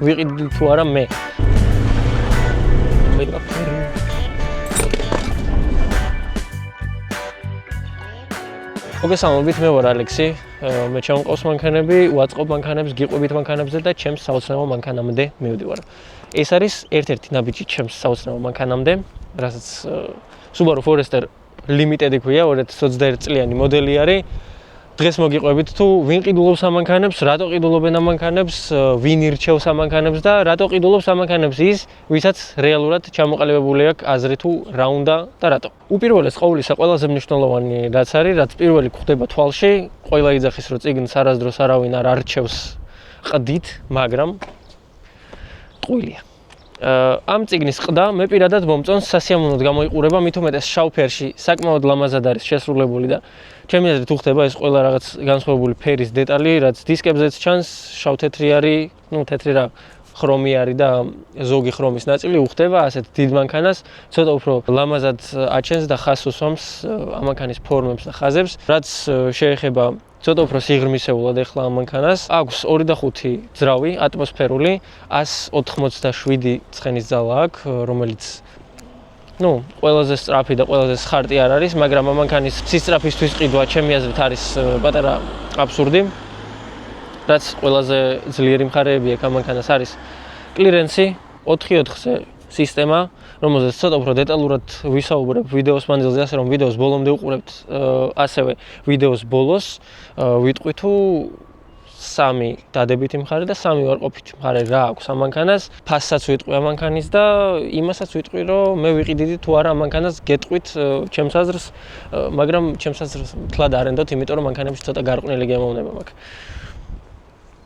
ვიყიდი თუ არა მე. მოგესალმებით, მე ვარ ალექსი. მე ჩემყავს მანქანები, ვაწყობ მანქანებს, გიყვებით მანქანებზე და ჩემს საოცნებო მანქანამდე მივდივარ. ეს არის ერთ-ერთი ნაბიჯი ჩემს საოცნებო მანქანამდე, რასაც Subaru Forester Limited ქვია, 2021 წლიანი მოდელი არის. დღეს მოგიყვებით თუ ვინ ყიდულობს ამანქანებს, რატო ყიდულობენ ამანქანებს, ვინ ირჩევს ამანქანებს და რატო ყიდულობს ამანქანებს ის, ვისაც რეალურად ჩამოყალიბებული აქვს აზრი თუ რა უნდა და რატო. უპირველეს ყოვლისა ყველაზე მნიშვნელოვანი რაც არის, რაც პირველი გვხდება თვალში, ყველა იძახის რომ წიგნს არასდროს არავინ არ არჩევს ყდით, მაგრამ ტყუილია. ამ წიგნის ყდა მე პირადად მომწონს, სასიამოვნოდ გამოიყურება, მით უმეტეს შავ ფერში საკმაოდ ლამაზად არის შესრულებული და ჩემი აზრით უხდება ეს ყველა რაღაც განსხვავებული ფერის დეტალი, რაც დისკებზეც ჩანს, შავ-თეთრი არის, თეთრი რა ხრომი არის და ზოგი ხრომის ნაწილი უხდება ასეთ დიდ მანქანას, ცოტა უფრო ლამაზად აჩენს და ხაზს უსვამს ამანქანის ფორმებს და ხაზებს, რაც შეეხება ცოტა უფრო სიღრმისეულად ეხლა ამ მანქანას. აქვს 2.5 ძრავი, ატმოსფერული, 187 ცხენის ძალა აქვს, რომელიც ყველაზე სწრაფი და ყველაზე სხარტი არ არის, მაგრამ ამ მანქანის სისწრაფისთვის ყიდვა ჩემი აზრით არის პატარა აბსურდი. რაც ყველაზე ძლიერი მხარეები აქვს ამ მანქანას არის კლირენსი 4/4-ზე სისტემა, რომელზეც ცოტა უფრო დეტალურად ვისაუბრებ ვიდეოს მანძილზე, ასე რომ ვიდეოს ბოლომდე უყურებთ, ასევე ვიდეოს ბოლოს ვიტყვი თუ 3 დადებითი მხარე და 3 უარყოფითი მხარე რა აქვს ამ მანქანას. ფასსაც ვიტყვი ამ მანქანის და იმასაც ვიტყვი, რომ მე ვიყიდიდი თუ არა ამ მანქანას, გეტყვით ჩემს აზრს, მაგრამ ჩემს აზრს თლად არ ენდოთ, იმიტომ რომ მანქანებში ცოტა გარყვნილი გემოვნება მაქვს.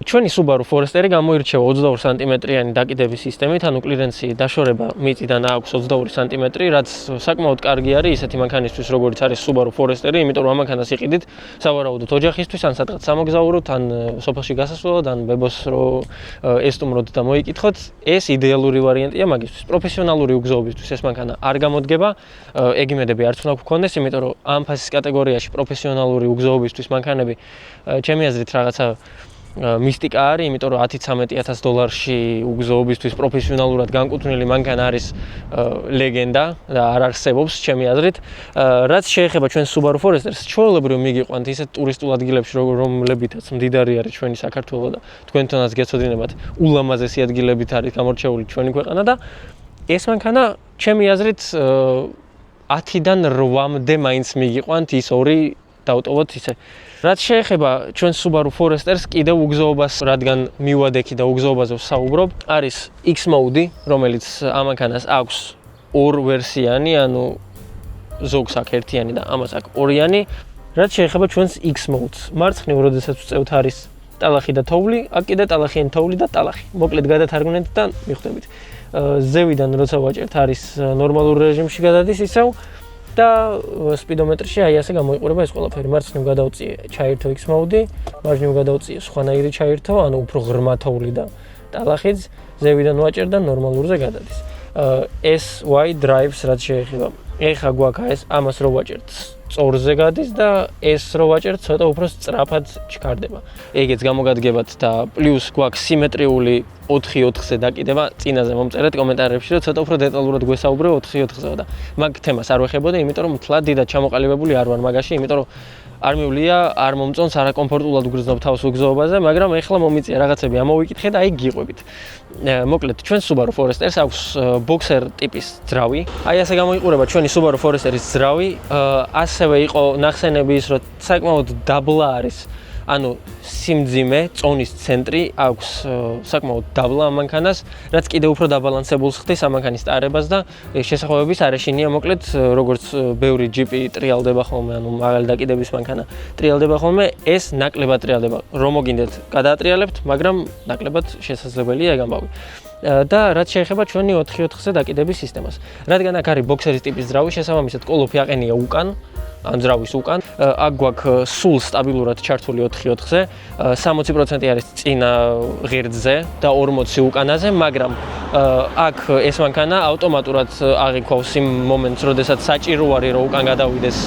ჩვენი Subaru Forester-ი გამოირჩევა 22 სანტიმეტრიანი დაკიდების სისტემით, ანუ კლირენსი დაშორება მიწიდან აქვს 22 სანტიმეტრი, რაც საკმაოდ კარგი არის ისეთი მანქანისთვის, როგორიც არის Subaru Forester-ი, იმიტომ რომ ამ მანქანას იყიდით სავარაუდოდ ოჯახისთვის, ან სადღაც სამოგზაუროთ, ან სოფელში გასასვლელად, ან ბებოს რო ესტუმროთ და მოიკითხოთ, ეს იდეალური ვარიანტია მაგისთვის. პროფესიონალური უგზოობისთვის ეს მანქანა არ გამოდგება, ეგიმედები არც უნდა გქონდეს, იმიტომ რომ ამ ფასის კატეგორიაში პროფესიონალური უგზოობისთვის მანქანები ჩემი აზრით რაღაცა მისტიკა არის, იმიტომ რომ 10-13,000 დოლარში უგზოობისთვის პროფესიონალურად განკუთვნილი მანქანა არის ლეგენდა და არ არსებობს ჩემი აზრით. რაც შეეხება ჩვენ Subaru Forester-ს, ჩვეულებრივ მიგიყვანთ ისეთ ტურისტულ ადგილებში, რომლებითაც მდიდარი არის ჩვენი საქართველო და თქვენთანაც გეცოდინებათ, ულამაზესი ადგილებით არის გამორჩეული ჩვენი ქვეყანა და ეს მანქანა ჩემი აზრით 10-დან 8-მდე მაინც მიგიყვანთ ის ორი დავტოვოთ ისე. რაც შეეხება ჩვენ Subaru Forester-ს, კიდევ უგზოობას, რადგან მივადექი და უგზოობაზე ვსაუბრობ, არის X-Mode, რომელიც ამ მანქანას აქვს 2 ვერსიანი, ანუ ზოგს აქვს ერთიანი და ამას აქვს ორიანი. რაც შეეხება ჩვენს X-Mode-ს, მარცხნივ როდესაც ვწევთ არის ტალახი და თოვლი, აქ კიდე ტალახიანი თოვლი და ტალახი. მოკლედ გადათარგმნეთ და მიხვდებით. ზევიდან როცა ვაჭერთ არის ნორმალურ რეჟიმში გადადის ისევ და სპიდომეტრში აი ასე გამოიყურება ეს ყველაფერი. მარცხნივ გადავწიე ჩაერთო X-Mode, მარჯვნივ გადავწიე სხვანაირი ჩაერთო, ანუ უფრო ღრმა თოვლი და ტალახიც, ზევიდან ვაჭერ და ნორმალურზე გადადის. SY drives რაც შეეხება. ეხა გვაქვს ეს ამას რო ვაჭერთ წორზე გადის და ეს რო ვაჭერთ ცოტა უფრო სწრაფად ჩქარდება. ეგეც გამოგადგებათ და პლუს გვაქვს სიმეტრიული 4/4-ზე დაკიდება. წინაზე მომწერეთ კომენტარებში, რომ ცოტა უფრო დეტალურად გვესაუბრე 4/4-ზე და მაგ თემას არ ვეხებოდი, იმიტომ რომ თლად დიდად ჩამოყალიბებული არ ვარ მაგაში, იმიტომ რომ არ მივლია, არ მომწონს, არაკომფორტულად ვგრძნობ თავს უგზოობაზე, მაგრამ ეხლა მომიწია რაღაცები ამოვიკითხე და აი გიყვებით. მოკლედ, ჩვენ Subaru Forester-ს აქვს boxer ტიპის ძრავი. აი ასე გამოიყურება ჩვენი Subaru Forester-ის ძრავი. ასევე იყო ნახსენები ის, რომ საკმაოდ დაბლა არის, ანუ სიმძიმე, წონის ცენტრი აქვს საკმაოდ დაბლა ამ მანქანას, რაც კიდევ უფრო დაბალანსებულს ხდის ამ მანქანის ტარებას და შესახვევების არ ეშინია, მოკლედ, როგორც ბევრი ჯიპი ტრიალდება ხოლმე, ანუ მაღალი დაკიდების მანქანა ტრიალდება ხოლმე, ეს ნაკლებად ტრიალდება. რომ მოგინდეთ, გადაატრიალებთ, მაგრამ ნაკლებად შესაძლებელია ეგ ამბავი. და რაც შეეხება ჩვენი 4/4-ზე დაკიდების სისტემას. რადგან აქ არის boxer-ის ტიპის ძრავი, შესაბამისად კოლოფი აყენია უკან, ან ძრავის უკან. აქ გვაქვს სულ სტაბილურად ჩართული 4/4-ზე, 60% არის წინა ღერძზე და 40 უკანაზე, მაგრამ აქ ეს მანქანა ავტომატურად აღიქვავს იმ მომენტს, როდესაც საჭირო არის, რომ უკან გადავიდეს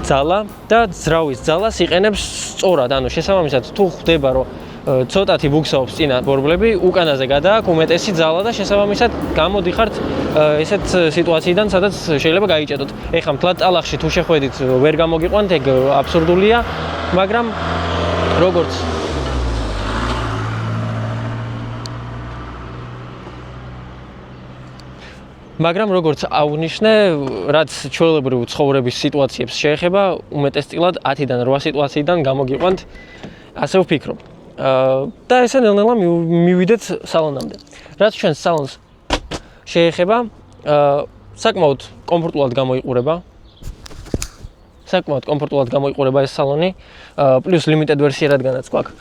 ძალა და ძრავის ძალას იყენებს სწორად. ანუ შესაბამისად თუ ხვდება, რომ ცოტათი ბუქსაობს წინა ბორბლები, უკანაზე გადააქვს უმეტესი ძალა და შესაბამისად გამოდიხართ ესეთ სიტუაციიდან, სადაც შეიძლება გაიჭედოთ. ეხლა მთლად ტალახში თუ შეხვედით ვერ გამოგიყვანთ, ეგ აბსურდულია, მაგრამ როგორც აღვნიშნე, რაც ჩვეულებრივ ცხოვრების სიტუაციებს შეეხება, უმეტესწილად 10-დან 8 სიტუაციიდან გამოგიყვანთ, ასე ვფიქრობ. და ესე ნელ-ნელა მივიდეთ სალონამდე. რაც ჩვენს სალონს შეეხება, საკმაოდ კომფორტულად გამოიყურება ეს სალონი, პლუს limited ვერსია რადგანაც გვაქვს.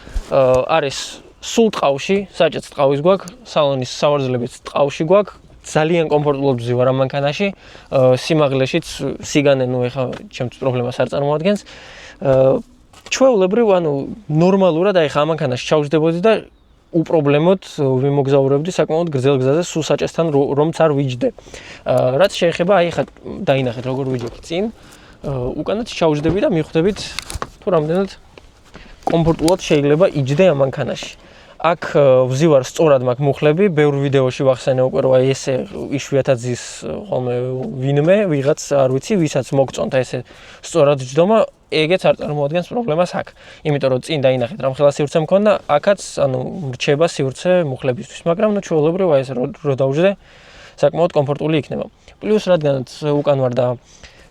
არის სულ ტყავში, საჭეც ტყავის გვაქვს, სალონის სავარძლებით ტყავში გვაქვს. ძალიან კომფორტულად ვზივარ ამ მანქანაში, სიმაღლეშიც სიგანე ეხა ჩემთვის პრობლემას არ წარმოადგენს. ჩვეულებრივ, ნორმალურად ეხა ამ მანქანაში ჩავჯდებოდი და უპრობლემოდ ვიმოგზაურებდი საკმაოდ გრძელ გზაზე სულ საჭესთან რომც არ ვიჯდე. რაც შეეხება, ეხა დაინახეთ როგორ ვიჯობ წინ, უკანაც ჩავჯდები და მიხვდებით თუ რამდენად კომფორტულად შეიძლება იჯდე ამ მანქანაში. აქ ვზივარ სწორად მაქვს მუხლები, ბევრ ვიდეოში ვახსენე უკვე რომ ესე იშვიათად ზის ხოლმე ვინმე, ვიღაც არ ვიცი, ვისაც მოგწონთ ესე სწორად ჯდომა, ეგეც არ წარმოადგენს პრობლემას აქ. იმიტომ რომ წინ დაინახეთ რამხელა სივრცე მქონდა, აქაც მრჩება სივრცე მუხლებისთვის, მაგრამ ჩვეულებრივ ესე რო დავждე, საკმაოდ კომფორტული იქნება. პლუს რადგანაც უკან ვარ და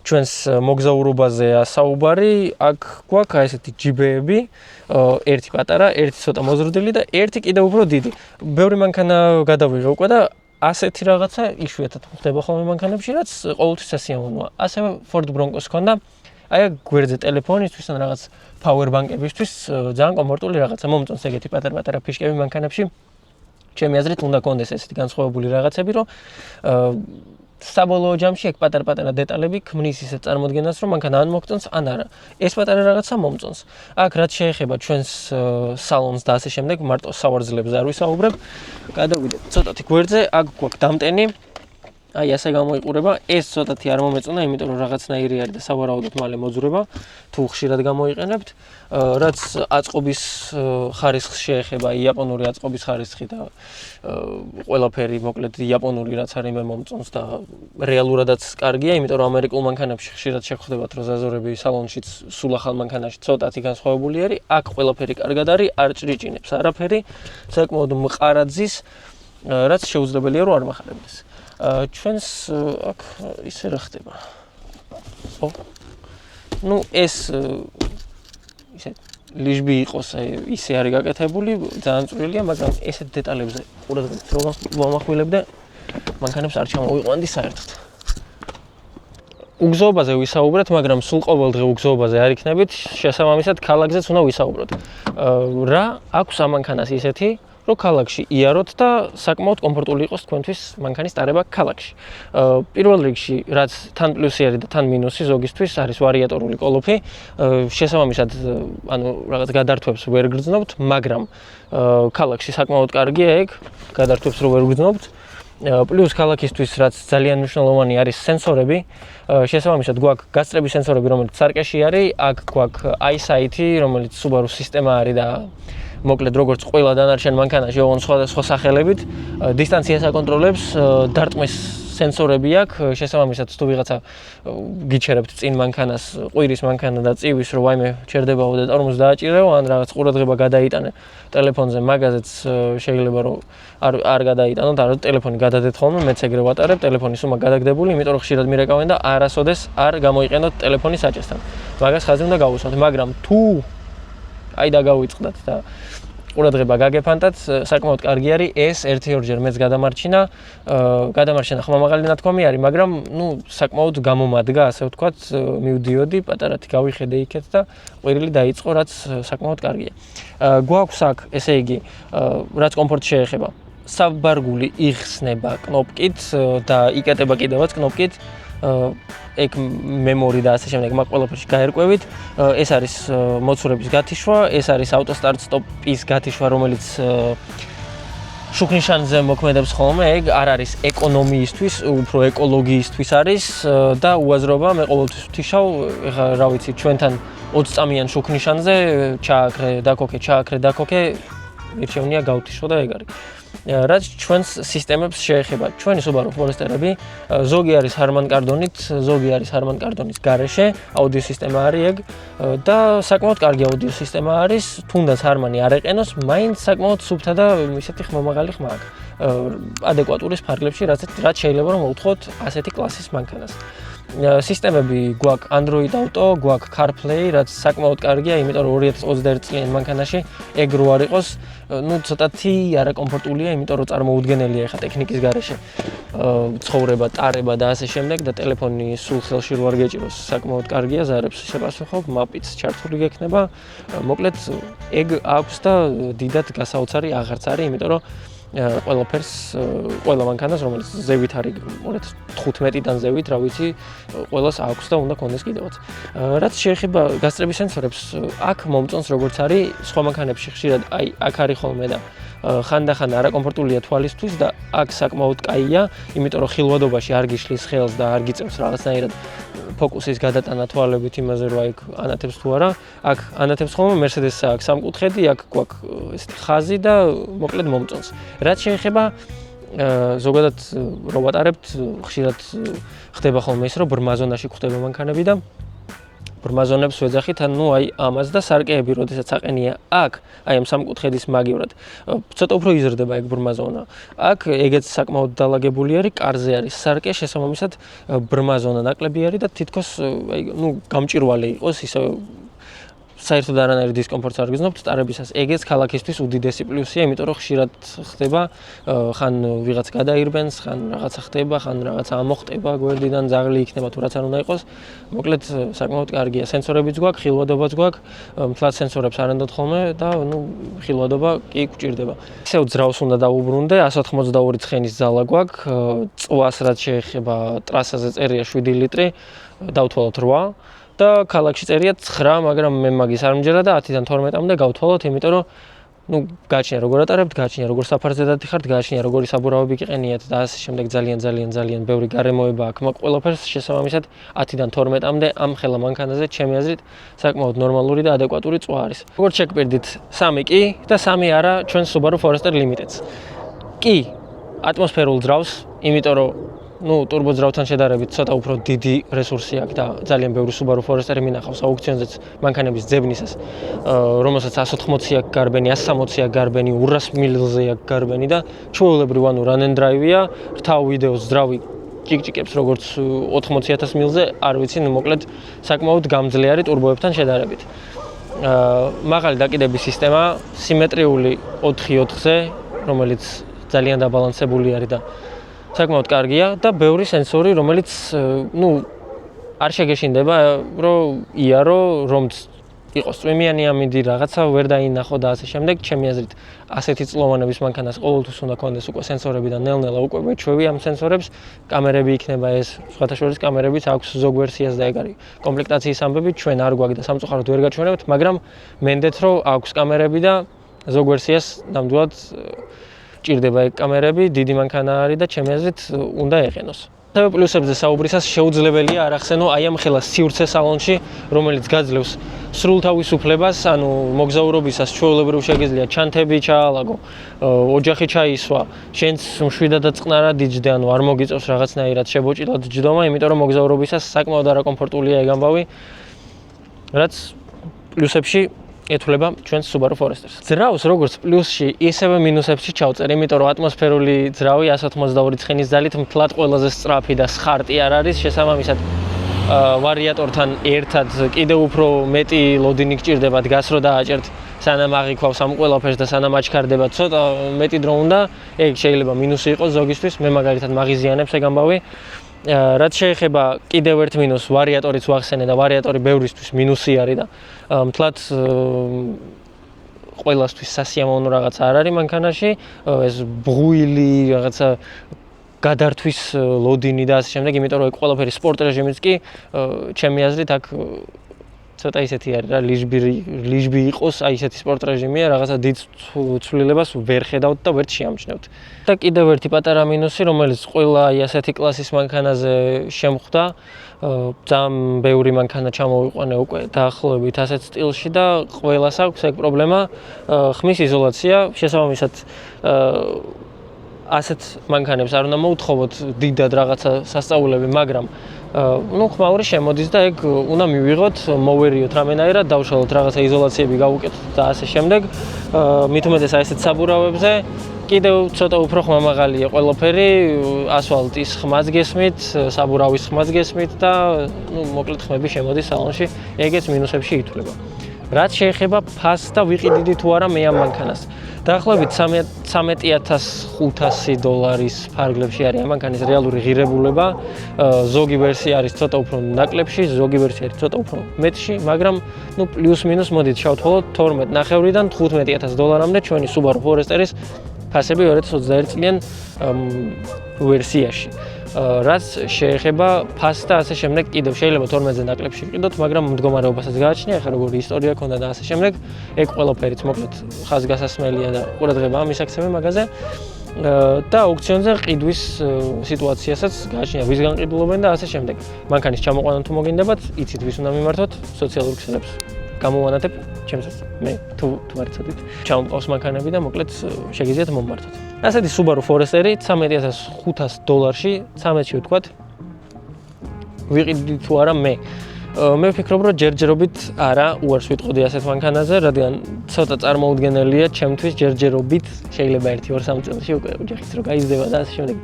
ჩვენს მოგზაურობაზეა საუბარი, აქ გვაქვს ესეთი ჯიბეები, ერთი პატარა, ერთი ცოტა მოზრდილი და ერთი კიდევ უფრო დიდი. ბევრი მანქანა გადავიღე უკვე და ასეთი რაღაცა იშვიათად ხდება ხოლმე მანქანებში, რაც ყოველთვის სასიამოვნოა. ასევე Ford Bronco-ს ჰქონდა, აი გვერდზე ტელეფონისთვის ან რაღაც power bank-ებისთვის ძალიან კომფორტული რაღაცა. მომწონს ეგეთი პატარ-პატარა ფიშკები მანქანებში. ჩემი აზრით უნდა კონდეს ესეთი განსხვავებული რაღაცები, რომ საბოლოო ჯამში ეგ პატარ-პატარა დეტალები ქმნის ისეთ წარმოდგენას, რომ მანქანა ან მოგწონს, ან არა. ეს პატარა რაღაცა მომწონს. აქ რაც შეეხება ჩვენს სალონს და ასე შემდეგ, მარტო სავარძლებზე არ ვისაუბრებ. გადავიდეთ ცოტათი გვერდზე, აქ გვაქვს დამტენი. აი ასე გამოიყურება. ეს ცოტათი არ მომეწონა, იმიტომ რომ რაღაცნაირი არის და სავარაუდოდ მალე მოძვრება, თუ ხშირად გამოიყენებთ. რაც აწყობის ხარისხს შეეხება, იაპონური აწყობის ხარისხი და ყველაფერი, მოკლედ იაპონური რაც არის მე მომწონს და რეალურადაც კარგია, იმიტომ რომ ამერიკულ მანქანებში ხშირად შეხვდებათ, რომ ზაზორები სალონშიც სულ ახალ მანქანაში ცოტათი განსხვავებული არის. აქ ყველაფერი კარგად არის, არ ჭრიჭინებს არაფერი, საკმაოდ მყარად ზის, რაც შეუძლებელია რომ არ მახარებდეს. ჩვენს აქ ისე რა ხდება. ეს ისე ლიჟბი იყოს, ისე არის გაკეთებული, ძალიან წვრილია, მაგრამ ესეთ დეტალებზე ყურადღებით რო ვამახვილებ და მანქანებს არ ჩამოვიყვანდი საერთოდ. უგზოობაზე ვისაუბრეთ, მაგრამ სულ ყოველდღე უგზოობაზე არ იქნებით, შესაბამისად ქალაქზეც უნდა ვისაუბროთ. რა აქვს ამ მანქანას ისეთი, რომ ქალაქში იაროთ და საკმაოდ კომფორტული იყოს თქვენთვის მანქანის ტარება ქალაქში. პირველ რიგში, რაც თან პლუსი არის და თან მინუსი ზოგისთვის არის ვარიატორული კოლოფი. შესაბამისად, რაღაც გადართვებს ვერ გრძნობთ, მაგრამ ქალაქში საკმაოდ კარგია ეგ, გადართვებს რო ვერ გრძნობთ. პლუს ქალაქისთვის, რაც ძალიან მნიშვნელოვანი არის სენსორები. შესაბამისად, გვაქვს გასწრების სენსორები, რომელიც სარკეში არის, აქ გვაქვს EyeSight-ი, რომელიც Subaru სისტემა არის და მოკლედ როგორც ყველა დანარჩენ მანქანაში ოღონდ სხვადასხვა სახელებით დისტანციას აკონტროლებს, დარტყმის სენსორები აქვს, შესაბამისად თუ ვიღაცა გიჩერებთ წინ მანქანას, ყვირის მანქანა და წივის, რომ ვაიმე ჩერდებაო და ტორმოზ დააჭირეო, ან რაღაც ყურადღება გადაიტანე ტელეფონზე, მაგაზეც შეიძლება რომ არ გადაიტანოთ, არა ტელეფონი გადადეთ ხოლმე, მეც ეგრე ვატარებ, ტელეფონის უმა გადაგდებული, იმიტომ რომ ხშირად მირეკავენ და არასოდეს არ გამოიყენოთ ტელეფონი საჭესთან. მაგას ხაზი უნდა გავუსვათ, მაგრამ თუ აი დაგავიწყდათ და ყურადღება გაგეფანტათ, საკმაოდ კარგი არის, ეს 1-2 მეც გადამარჩენა ხმამაღალი ნათქვამი არის, მაგრამ საკმაოდ გამომადგა, ასე ვთქვათ, მივდიოდი, პატარათი გავიხედე იქეთ და ყვირილი დაიწყო, რაც საკმაოდ კარგია. გვაქვს აქ, ესე იგი, რაც კომფორტს შეეხება, საბარგული იხსნება კნოპკით და იკეტება კიდევაც კნოპკით. ეგ მემორი და ასე შემდეგ, მაგ ყველაფერში გაერკვევით. ეს არის მოცურების გათიშვა, ეს არის auto start stop-ის გათიშვა, რომელიც შუქნიშანზე მოქმედებს ხოლმე, ეგ არ არის ეკონომიისთვის, უფრო ეკოლოგიისთვის არის და უაზრობა მე ყოველთვის ვთიშავ, ეხლა რა ვიცი, ჩვენთან 20 წამიან შუქნიშანზე ჩააქრე, დაქოქე, მირჩევნია გავთიშო და ეგ არის. რაც ჩვენს სისტემებს შეეხება. ჩვენი Subaru Forester-ები ზოგი არის Harman Kardon-ით, ზოგი არის Harman Kardon-ის გარეშე, აუდიო სისტემა არის ეგ და საკმაოდ კარგი აუდიო სისტემა არის, თუნდაც Harman-ი არ ეყენოს, მაინც საკმაოდ სუფთა და ისეთი ხმამაღალი ხმა აქვს. ადეკვატურის ფარგლებში, რაც შეიძლება რომ მოვთხოვოთ ასეთი კლასის მანქანას. სისტემები გვაქვს Android Auto, გვაქვს CarPlay, რაც საკმაოდ კარგია, იმიტომ რომ 2021 წლიან მანქანაში ეგ რო არ იყოს, ცოტათი არაკომფორტულია, იმიტომ რომ წარმოუდგენელია ხა ტექნიკის გარეშე. ცხოვრება, ტარება და ასე შემდეგ და ტელეფონი სულ ხელში რო არ გეჭიროს, საკმაოდ კარგია, ზარებს შეპასუხობ, მაპიც ჩართული გექნება. მოკლედ ეგ აქვს და დიდად გასაოცარი აღარც არის, იმიტომ რომ ყველაფერს ყველა მანქანას რომელიც ზევით არის 2015-დან ზევით, რა ვიცი, ყველას აქვს და უნდა კონდეს კიდევაც. რაც შეეხება გასწრების სენსორებს, აქ მომწონს როგორც არის, სხვა მანქანებში ხშირად აი აქ არის ხოლმე და ხანდახან არაკომფორტულია თვალისთვის და აქ საკმაოდ კაია, იმიტომ რომ ხილვადობაში არ გიშლის ხელს და არ გიწევს რაღაცნაირად ფოკუსის გადატანა თვალებით იმაზე რომ აი ანათებს თუ არა. აქ ანათებს ხოლმე Mercedes-ს აქვს სამკუთხედი, აქ გვაქვს ესეთი ხაზი და მოკლედ მომწონს. რაც შეეხება ზოგადად რო ვატარებთ, ხშირად ხდება ხოლმე ის რომ ბრმა ზონაში გვხვდება მანქანები და ბრმა ზონებს ვეძახით, ანუ აი ამას და სარკეები, როდესაც აყენია აქ, აი ამ სამკუთხედის მაგივრად, ცოტა უფრო იზრდება ეგ ბრმა ზონა. აქ ეგეც საკმაოდ დალაგებული არის, კარზე არის სარკე, შესაბამისად ბრმა ზონა ნაკლები არის და თითქოს აი გამჭირვალე იყოს ისე საერთოდ არანაირი დისკომფორტს არ გრძნობთ ტარებისას. ეგეც ქალაქისთვის უდიდესი პლუსია, იმიტომ რომ ხშირად ხდება, ხან ვიღაც გადაირბენს, ხან რაღაცა ხდება, ხან რაღაცა ამოხტება გვერდიდან, ძაღლი იქნება თუ რაც არ უნდა იყოს. მოკლედ საკმაოდ კარგია. სენსორებიც გვაქვს, ხილვადობაც გვაქვს, მთლად სენსორებს არ ენდოთ ხოლმე და ხილვადობა კი გვჭირდება. ისევ ძრავს უნდა დაუბრუნდე, 182 ცხენის ძალა გვაქვს, წვას რაც შეეხება ტრასაზე წერია 7 ლიტრი, დავთვალოთ 8 და ქალაქში წერია 9, მაგრამ მე მაგის არ მჯერა და 10-დან 12-მდე გავთვალოთ, იმიტომ რომ გააჩნია როგორ ატარებთ, გააჩნია როგორ საფარზე დადიხართ, გააჩნია როგორი საბურავები გიყენიათ და ასე შემდეგ ძალიან ბევრი გარემოება აქვს. მაგ ყველაფერს შესაბამისად 10-დან 12-მდე ამ ხელა მანქანაზე ჩემი აზრით საკმაოდ ნორმალური და ადეკვატური წვა არის. როგორც შეგპირდით, 3 კი და 3 არა ჩვენ Subaru Forester Limited-ს. კი, ატმოსფერულ ძრავს, იმიტომ რომ ტურბო ძრავთან შედარებით ცოტა უფრო დიდი რესურსი აქვს და ძალიან ბევრი Subaru Forester-ი მინახავს აუქციონზეც მანქანების ძებნისას, რომელსაც 180 აქვს გარბენი, 160 აქვს გარბენი, 200 მილზე აქვს გარბენი და ჩვეულებრივ ანუ run and drive-ია, რთავ ვიდეოს ძრავი ჭიკჭიკებს როგორც 80,000 მილზე, არ ვიცი, მოკლედ საკმაოდ გამძლე არის ტურბოებთან შედარებით. მაღალი დაკიდების სისტემა, სიმეტრიული 4x4-ზე, რომელიც ძალიან დაბალანსებული არის და საკმაოდ კარგია და ბევრი სენსორი, რომელიც არ შეგეშინდება, რომ იარო, რომც იყოს წვიმიანი ამინდი, რაღაცა ვერ დაინახო და ასე შემდეგ. ჩემი აზრით, ასეთი წლოვანების მანქანას ყოველთვის უნდა ქონდეს უკვე სენსორები და ნელ-ნელა უკვე ვეჩვევი ამ სენსორებს. კამერები იქნება ეს, სხვათა შორის კამერებიც აქვს ზოგ ვერსიას და ეგ არის კომპლექტაციის ამბები, ჩვენ არ გვაქვს და სამწუხაროდ ვერ გაჩვენებთ, მაგრამ მენდეთ რომ აქვს კამერები და ზოგ ვერსიას ნამდვილად ჭირდება ეგ კამერები, დიდი მანქანა არის და ჩემი აზრით უნდა ეყენოს. ასევე პლუსებზე საუბრისას შეუძლებელია არ ახსენო აი ამ ხელას სივრცე სალონში, რომელიც გაძლევს სრულ თავისუფლებას, ანუ მოგზაურობისას ჩვეულებრივ შეგიძლია ჩანთები ჩაალაგო, ოჯახი ჩაისვა, შენც მშვიდად წყნარად იჯდე, ანუ არ მოგიწევს რაღაცნაირად შებოჭილად ჯდომა, იმიტომ რომ მოგზაურობისას საკმაოდ არაკომფორტულია ეგ ამბავი, რაც პლუსებში ეთვლება ჩვენს Subaru Forester-ს. ძრავს როგორც პლუსში, ისევე მინუსებში ჩავწერ, იმიტომ რომ ატმოსფერული ძრავი 182 ცხენის ძალით მთლად ყველაზე სწრაფი და სხარტი არ არის, შესაბამისად ვარიატორთან ერთად კიდევ უფრო მეტი ლოდინი გჭირდება დგას რო დააჭერთ, სანამ აღიქვავს ამ ყველაფერს და სანამ აჩქარდება, ცოტა მეტი დრო უნდა, ეგ შეიძლება მინუსი იყოს ზოგისთვის, მე მაგალითად მაღიზიანებს ეგ ამბავი. რაც შეეხება კიდევ ერთ მინუსს, ვარიატორიც ვახსენე და ვარიატორი ბევრისთვის მინუსი არის და მთლად ყველასთვის სასიამოვნო რაღაცა არ არის მანქანაში, ეს ბღუილი რაღაცა გადართვის ლოდინი და ასე შემდეგ, იმიტომ რომ ყველაფერი სპორტ რეჟიმიც კი ჩემი აზრით აქ ცოტა ისეთი არის რა, ლიჟბი იყოს, აი ისეთი სპორტ რეჟიმია, რაღაცა დიდ ცვლილებას ვერ ხედავთ და ვერ შეამჩნევთ. და კიდევ ერთი პატარა მინუსი, რომელიც ყველა აი ასეთი კლასის მანქანაზე შემხვდა, ძალიან ბევრი მანქანა ჩამოვიყვანე უკვე დაახლოებით ასეთ სტილში და ყველას აქვს ეგ პრობლემა, ხმის იზოლაცია, შესაბამისად ასეთ მანქანებს არ უნდა მოუთხოვოთ დიდად რაღაცა სასწაულები, მაგრამ ხმაური შემოდის და ეგ უნდა მივიღოთ, მოვერიოთ რამენაირად, დავშალოთ რაღაცა იზოლაციები გავუკეთოთ და ასე შემდეგ. მით უმეტეს აი ესეთ საბურავებზე კიდევ ცოტა უფრო ხმამაღალია ყველაფერი, ასფალტის ხმაც გესმით, საბურავის ხმაც გესმით და მოკლედ ხმები შემოდის სალონში, ეგეც მინუსებში ითვლება. რაც შეეხება ფასს და ვიყიდიდი თუ არა მე ამ მანქანას. დაახლოებით $13,500 ფარგლებში არის ამ მანქანის რეალური ღირებულება. ზოგი ვერსია არის ცოტა უფრო ნაკლებში, ზოგი ვერსია არის ცოტა უფრო მეტში, მაგრამ პლუს მინუს მოდით შევთვალოთ 12,500-დან $15,000-მდე ჩვენი Subaru Forester-ის ფასები 2021 წლიან ვერსიაში. რაც შეეხება ფასს და ასე შემდეგ, კიდევ შეიძლება 12-ზე ნაკლებში ვიყიდოთ, მაგრამ მდგომარეობასაც გააჩნია, ახლა როგორი ისტორია ქონდა და ასე შემდეგ. ეგ ყველაფერიც მოკლედ ხაზგასასმელია და ყურადღება ამისაქცევი მაგაზე. და აუქციონზე ყიდვის სიტუაციასაც გააჩნია, ვის განყიდულობენ და ასე შემდეგ. მანქანის ჩამოყვანა თუ მოგინდებათ, იცით ვის უნდა მიმართოთ, სოციალურ ქსელებს გამოვანათებ ჩემსაც, მე თუ არ იცოდით, ჩამოყავს მანქანები და მოკლედ შეგიძლიათ მომმართოთ. ასეთი Subaru Forester-ი $13,500-ში, 13-ში ვთქვათ, ვიყიდი თუ არა მე. მე ვფიქრობ, რომ ჯერჯერობით არა, უარს ვიტყოდი ასეთ მანქანაზე, რადგან ცოტა წარმოუდგენელია ჩემთვის ჯერჯერობით, შეიძლება 1-2-3 წელში უკვე ოჯახიც რო გაიზრდება და ასე შემდეგ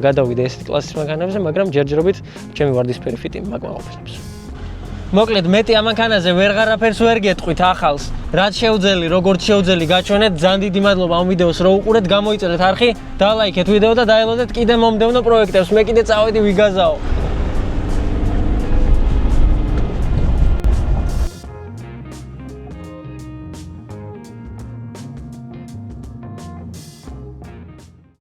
გადავიდე ესეთ კლასის მანქანებზე, მაგრამ ჯერჯერობით ჩემი ვარდისფერი ფიტი მაგმაყოფილებს. მოკლედ მეტი ამ მანქანაზე ვერღარაფერს ვერ გეტყვით ახალს. რაც შეუძლი, როგორც შეუძლი გაჩვენეთ, ძალიან დიდი მადლობა ამ ვიდეოს რო უყურეთ, გამოიწოდეთ არხი, დალაიქეთ ვიდეო და დაელოდეთ კიდე მომდევნო პროექტებს. მე კიდე წავედი ვიგაზაო.